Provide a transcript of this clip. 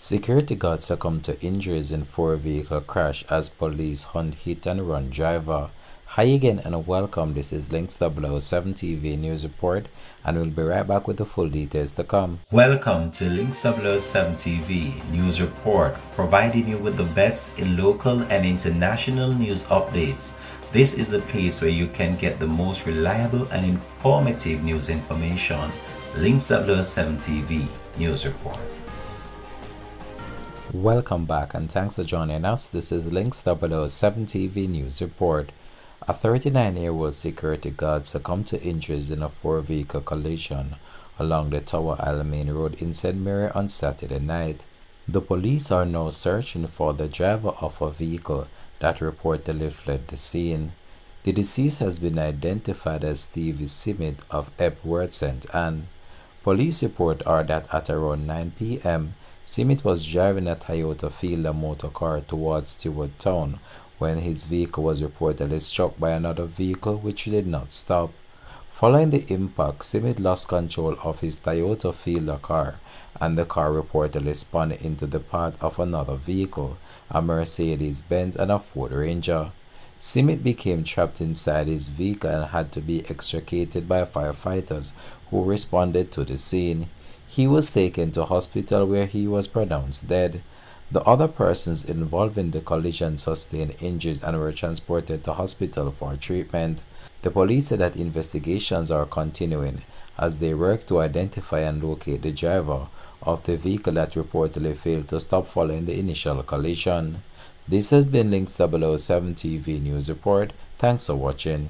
Security guards succumbed to injuries in four-vehicle crash as police hunt hit-and-run driver. Hi again and welcome. This is Links 007 TV News Report, and we'll be right back with the full details to come. Welcome to Links 007 TV News Report, providing you with the best in local and international news updates. This is a place where you can get the most reliable and informative news information. Links 007 TV News Report. Welcome back and thanks for joining us. This is Links 007 TV News Report. A 39-year-old security guard succumbed to injuries in a four-vehicle collision along the Tower Alamein Road in St. Mary on Saturday night. The police are now searching for the driver of a vehicle that reportedly fled the scene. The deceased has been identified as Stevie Simit of Epworth St. Anne. Police report are that at around 9 p.m., Simit was driving a Toyota Fielder motor car towards Stewart Town when his vehicle was reportedly struck by another vehicle which did not stop. Following the impact, Simit lost control of his Toyota Fielder car and the car reportedly spun into the path of another vehicle, a Mercedes-Benz and a Ford Ranger. Simit became trapped inside his vehicle and had to be extricated by firefighters who responded to the scene. He was taken to hospital where he was pronounced dead. The other persons involved in the collision sustained injuries and were transported to hospital for treatment. The police said that investigations are continuing as they work to identify and locate the driver of the vehicle that reportedly failed to stop following the initial collision. This has been Links 007 TV News Report. Thanks for watching.